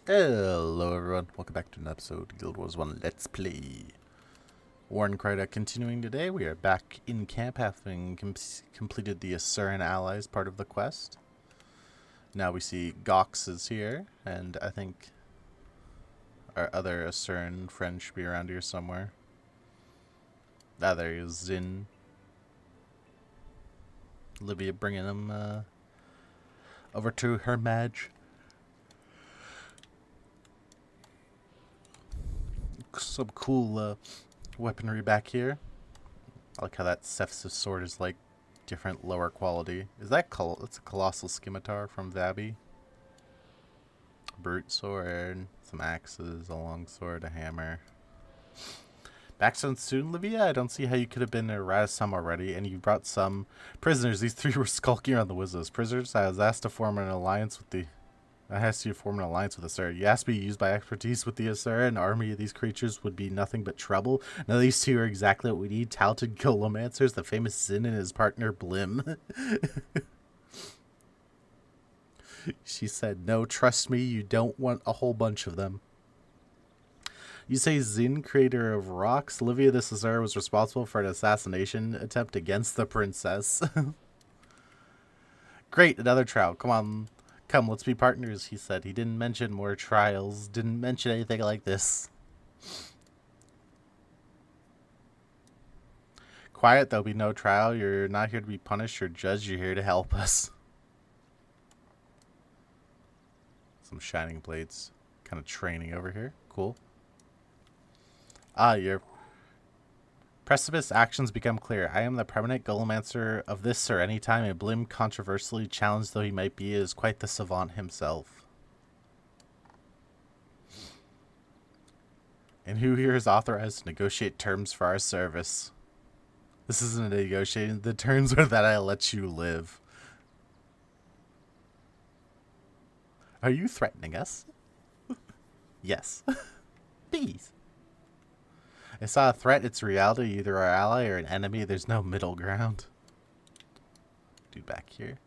Hello everyone, welcome back to an episode of Guild Wars 1 Let's Play. Warren Kryta continuing today. We are back in camp having completed the Asuran Allies part of the quest. Now we see Gox is here, and I think our other Asuran friend should be around here somewhere. Ah, there he is, Zin. Olivia bringing him over to her Madge. Some cool weaponry back here. I like how that Cephas's sword is like different, lower quality. Is that that's a colossal scimitar from Vabi? Brute sword, some axes, a long sword, a hammer. Backstone soon, Livia? I don't see how you could have been aroused some already, and you brought some prisoners. These three were skulking around the Wizzos. Prisoners, I was asked to form an alliance with the Asura. You asked me to use my expertise with the Asura. An army of these creatures would be nothing but trouble. Now these two are exactly what we need. Talented Golomancers, the famous Zin and his partner Blim. She said, no, trust me, you don't want a whole bunch of them. You say Zin, creator of rocks? Livia the Asura was responsible for an assassination attempt against the princess. Great, another trial. Come, let's be partners, he said. He didn't mention more trials, didn't mention anything like this. Quiet, there'll be no trial. You're not here to be punished or judged. You're here to help us. Some shining blades. Kind of training over here. Cool. Your precipice actions become clear. I am the permanent Golomancer of this or any time, and Blim, controversially challenged though he might be, is quite the savant himself. And who here is authorized to negotiate terms for our service? This isn't a negotiation. The terms are that I let you live. Are you threatening us? Yes. Please. I saw a threat. It's reality. Either our ally or an enemy. There's no middle ground. Dude back here.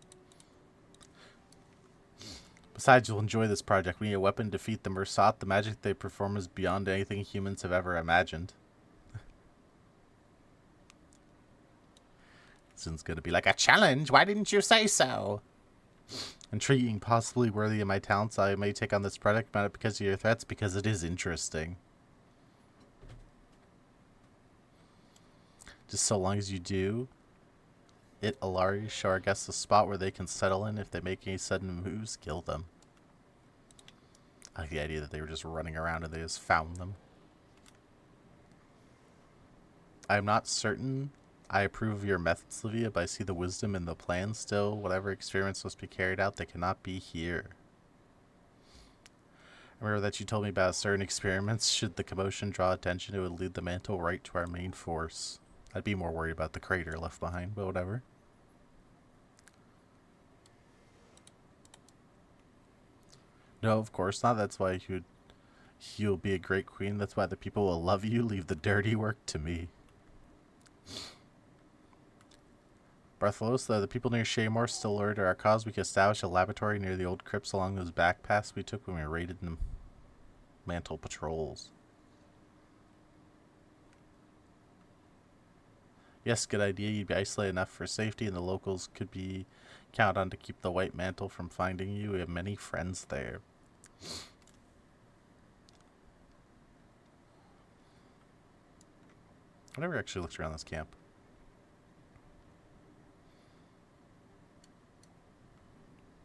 Besides, you'll enjoy this project. We need a weapon to defeat the Mursat. The magic they perform is beyond anything humans have ever imagined. Zin's gonna be like, a challenge? Why didn't you say so? Intriguing, possibly worthy of my talents. I may take on this project, not because of your threats, because it is interesting. Just so long as you do it, Alari, show our guests a spot where they can settle in. If they make any sudden moves, kill them. I like the idea that they were just running around and they just found them. I'm not certain I approve of your methods, Livia, but I see the wisdom in the plan still. Whatever experiments must be carried out, they cannot be here. Remember that you told me about certain experiments. Should the commotion draw attention, it would lead the mantle right to our main force. I'd be more worried about the crater left behind, but whatever. No, of course not. That's why you'll be a great queen. That's why the people will love you. Leave the dirty work to me. Bartholos, the people near Shaymore still alert to our cause. We can establish a laboratory near the old crypts along those back paths we took when we raided the mantle patrols. Yes, good idea. You'd be isolated enough for safety, and the locals could be counted on to keep the white mantle from finding you. We have many friends there. I never actually looked around this camp.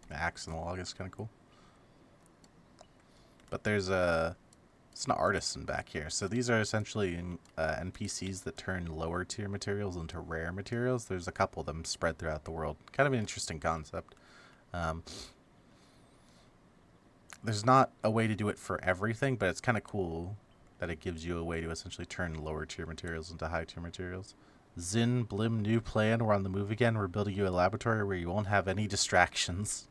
The axe and the log is kind of cool. But there's it's an artisan back here. So these are essentially NPCs that turn lower tier materials into rare materials. There's a couple of them spread throughout the world. Kind of an interesting concept. There's not a way to do it for everything, but it's kind of cool that it gives you a way to essentially turn lower tier materials into high tier materials. Zin, Blim, new plan. We're on the move again. We're building you a laboratory where you won't have any distractions.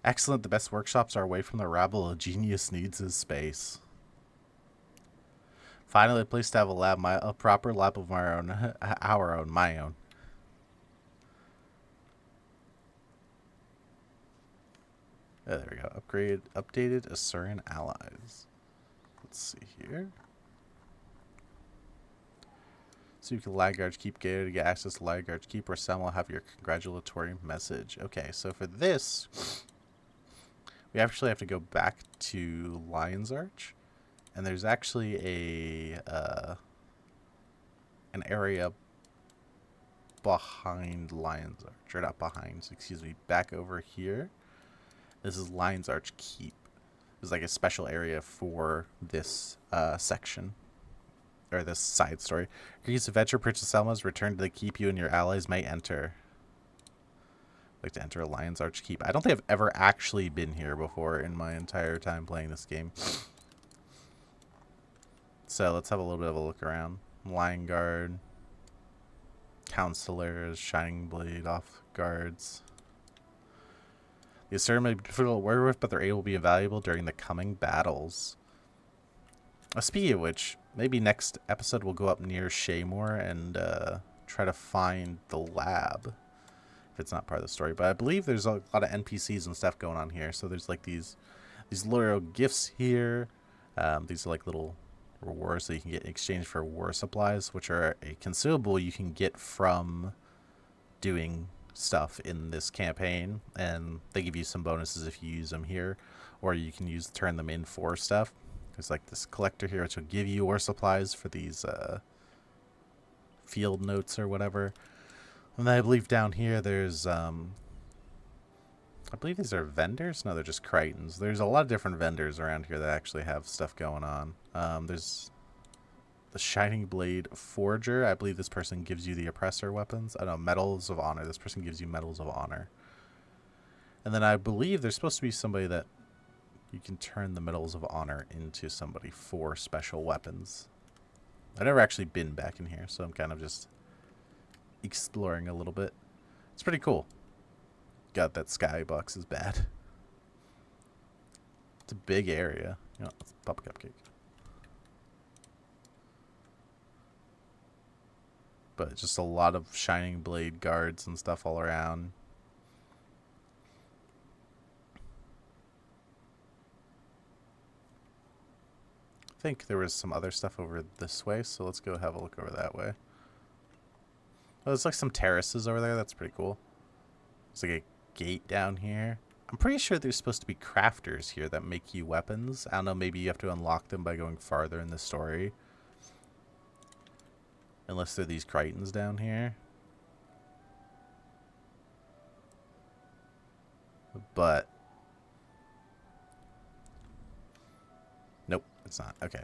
Excellent. The best workshops are away from the rabble. A genius needs his space. Finally, a place to have a lab, a proper lab of my own, my own. Oh, there we go. Updated Asuran allies. Let's see here. So you can Lagarde Keep Gator to get access to Lagarde Keep, or Sam will have your congratulatory message. Okay, so for this, we actually have to go back to Lion's Arch, and there's actually an area behind Lion's Arch, or not behind, excuse me, back over here. This is Lion's Arch Keep. There's like a special area for this section, or this side story. Greetings, adventure Princess Selma's returned to the keep. You and your allies may enter. Like to enter a Lion's Arch Keep. I don't think I've ever actually been here before in my entire time playing this game. So let's have a little bit of a look around. Lion Guard, Counselors, Shining Blade, Off Guards. The Assyrian may be difficult to war with, but their aid will be invaluable during the coming battles. Speaking of which, maybe next episode we'll go up near Shaymore and try to find the lab. If it's not part of the story. But I believe there's a lot of NPCs and stuff going on here. So there's like these little gifts here. These are like little rewards that you can get in exchange for war supplies, which are a consumable you can get from doing stuff in this campaign, and they give you some bonuses if you use them here, or you can turn them in for stuff. There's like this collector here which will give you war supplies for these field notes or whatever. And then I believe down here there's I believe these are vendors. No, they're just Krytans. There's a lot of different vendors around here that actually have stuff going on. There's the Shining Blade Forger. I believe this person gives you the oppressor weapons. I don't know, Medals of Honor. This person gives you Medals of Honor. And then I believe there's supposed to be somebody that you can turn the Medals of Honor into somebody for special weapons. I've never actually been back in here, so I'm kind of just exploring a little bit. It's pretty cool. God, that skybox is bad. It's a big area. You know, let's pop a cupcake. But just a lot of Shining Blade guards and stuff all around. I think there was some other stuff over this way, so let's go have a look over that way. Oh, there's like some terraces over there. That's pretty cool. There's like a gate down here. I'm pretty sure there's supposed to be crafters here that make you weapons. I don't know, maybe you have to unlock them by going farther in the story. Unless they're these Krytans down here. But nope, it's not. Okay.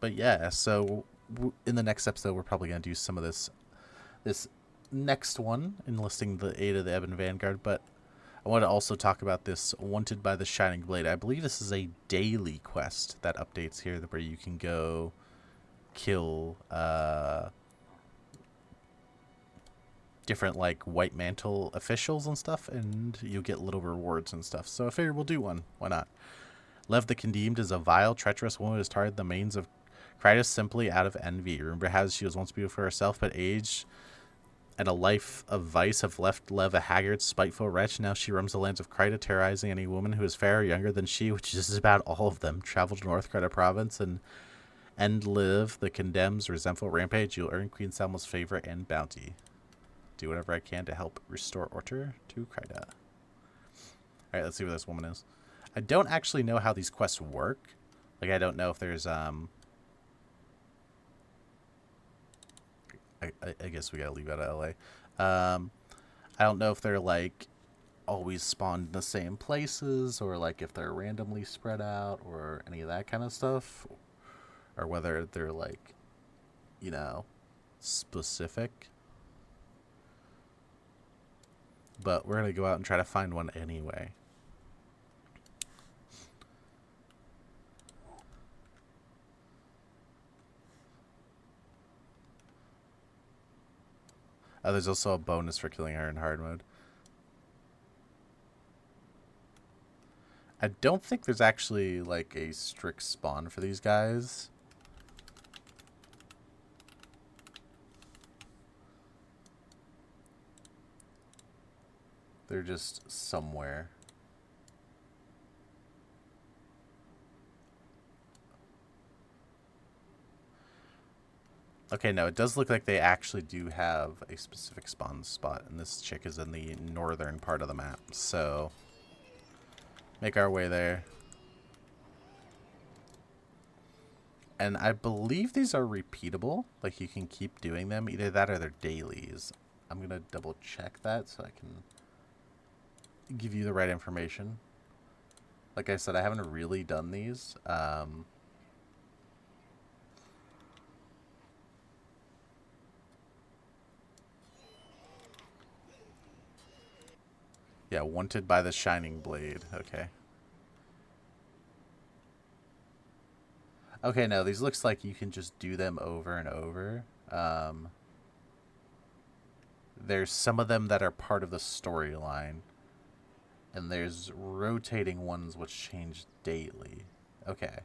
But yeah, so in the next episode we're probably going to do some of this next one, enlisting the aid of the Ebon Vanguard, but I want to also talk about this Wanted by the Shining Blade. I believe this is a daily quest that updates here where you can go kill different like White Mantle officials and stuff, and you get little rewards and stuff. So I figured we'll do one. Why not? Lev the Condemned is a vile, treacherous woman who has tarred the manes of Kryta simply out of envy. Rumor has she was once beautiful for herself, but age and a life of vice have left Lev a haggard, spiteful wretch. Now she roams the lands of Kryta, terrorizing any woman who is fair or younger than she, which is about all of them. Travel to North Kryta province and end Liv the Condemned's resentful rampage. You'll earn Queen Selma's favor and bounty. Do whatever I can to help restore order to Kryta. Alright, let's see where this woman is. I don't actually know how these quests work. Like, I don't know if there's, I guess we gotta leave out of LA. I don't know if they're, like, always spawned in the same places, or, like, if they're randomly spread out, or any of that kind of stuff. Or whether they're, like, you know, specific. But we're gonna go out and try to find one anyway. There's also a bonus for killing her in hard mode. I don't think there's actually, like, a strict spawn for these guys. they're just somewhere. Okay, no, it does look like they actually do have a specific spawn spot, and this chick is in the northern part of the map, so make our way there. And I believe these are repeatable, like you can keep doing them, either that or they're dailies. I'm going to double check that so I can give you the right information. Like I said, I haven't really done these. Yeah, wanted by the Shining Blade. Okay. Okay, no, these looks like you can just do them over and over. There's some of them that are part of the storyline. And there's rotating ones which change daily. Okay.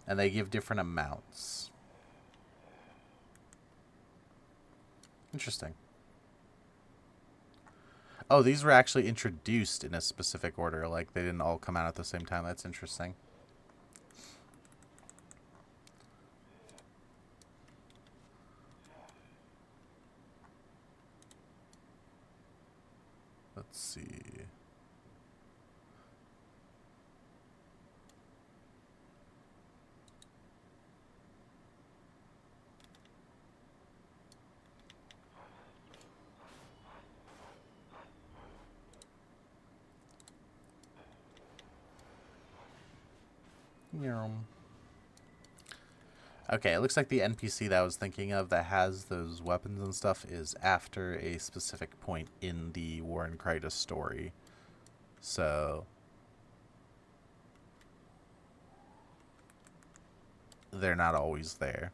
And they give different amounts. Interesting. Oh, these were actually introduced in a specific order. Like, they didn't all come out at the same time. That's interesting. Let's see. Okay, it looks like the NPC that I was thinking of that has those weapons and stuff is after a specific point in the War and Kryta story. So they're not always there.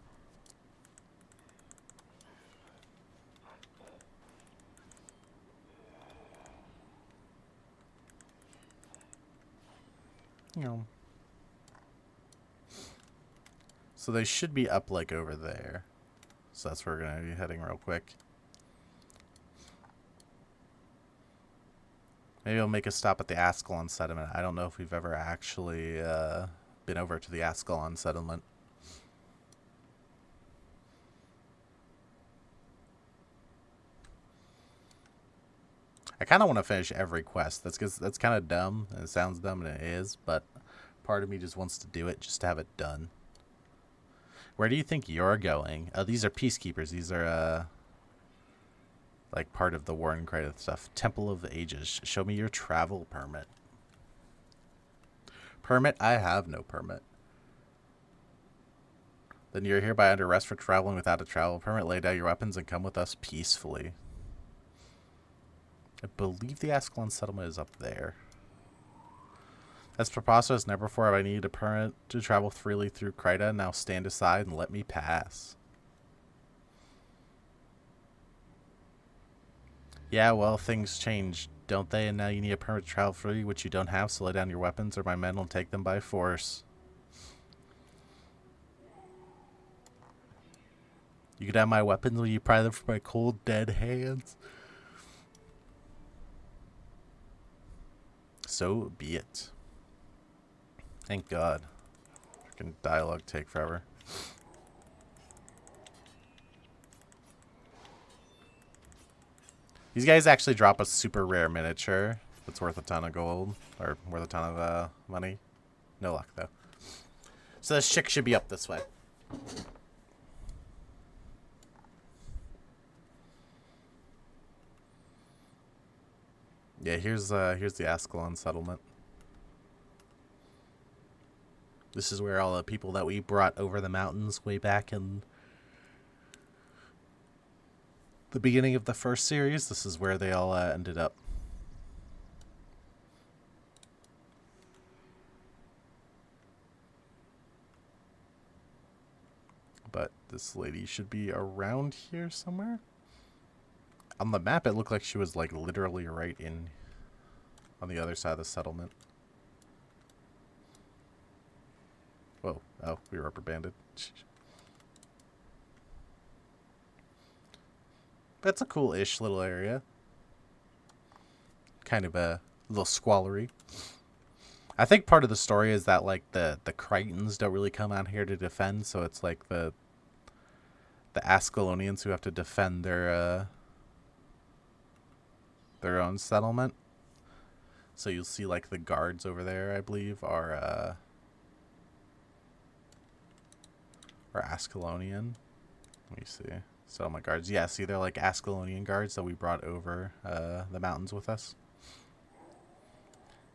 So they should be up like over there. So that's where we're going to be heading real quick. Maybe I'll make a stop at the Ascalon settlement. I don't know if we've ever actually been over to the Ascalon settlement. I kind of want to finish every quest. That's kind of dumb. And it sounds dumb, and it is. But part of me just wants to do it just to have it done. Where do you think you're going? Oh, these are peacekeepers. These are like part of the War and Kryta stuff. Temple of the Ages. Show me your travel permit. Permit? I have no permit. Then you're hereby under arrest for traveling without a travel permit. Lay down your weapons and come with us peacefully. I believe the Ascalon settlement is up there. That's preposterous. Never before have I needed a permit to travel freely through Kryta. Now stand aside and let me pass. Yeah, well, things change, don't they? And now you need a permit to travel freely, which you don't have, so lay down your weapons or my men will take them by force. You could have my weapons, will you pry them from my cold, dead hands? So be it. Thank God. Freaking dialogue take forever. These guys actually drop a super rare miniature that's worth a ton of gold, or worth a ton of money. No luck, though. So this chick should be up this way. Yeah, here's the Ascalon settlement. This is where all the people that we brought over the mountains way back in the beginning of the first series, this is where they all ended up. But this lady should be around here somewhere. On the map, it looked like she was like literally right in on the other side of the settlement. Whoa. Oh, we were rubber banded. But it's a cool-ish little area. Kind of a little squallery. I think part of the story is that like the Krytans don't really come out here to defend, so it's like the Ascalonians who have to defend their own settlement. So you'll see like the guards over there, I believe, are Ascalonian. Let me see. Settlement guards. Yeah, see, they're like Ascalonian guards that we brought over the mountains with us.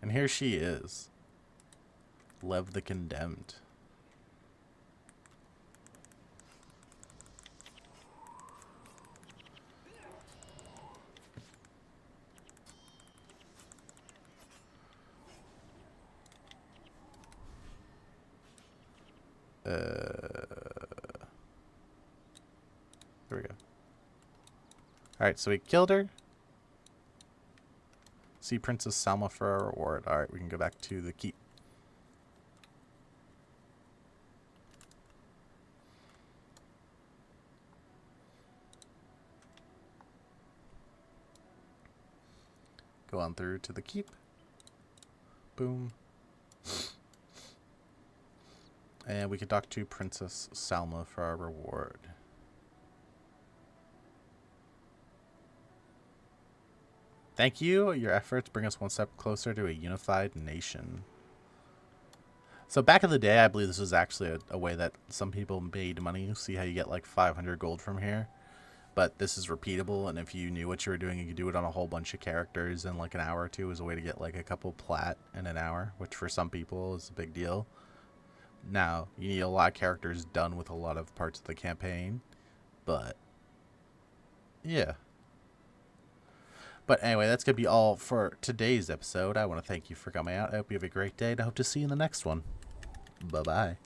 And here she is. Lev the Condemned. There we go. Alright, so we killed her. See Princess Salma for our reward. Alright, we can go back to the keep. Go on through to the keep. Boom. And we can talk to Princess Salma for our reward. Thank you. Your efforts bring us one step closer to a unified nation. So back in the day, I believe this was actually a way that some people made money. See how you get like 500 gold from here? But this is repeatable, and if you knew what you were doing, you could do it on a whole bunch of characters in like an hour or two as a way to get like a couple plat in an hour, which for some people is a big deal. Now, you need a lot of characters done with a lot of parts of the campaign, but yeah. But anyway, that's going to be all for today's episode. I want to thank you for coming out. I hope you have a great day, and I hope to see you in the next one. Bye-bye.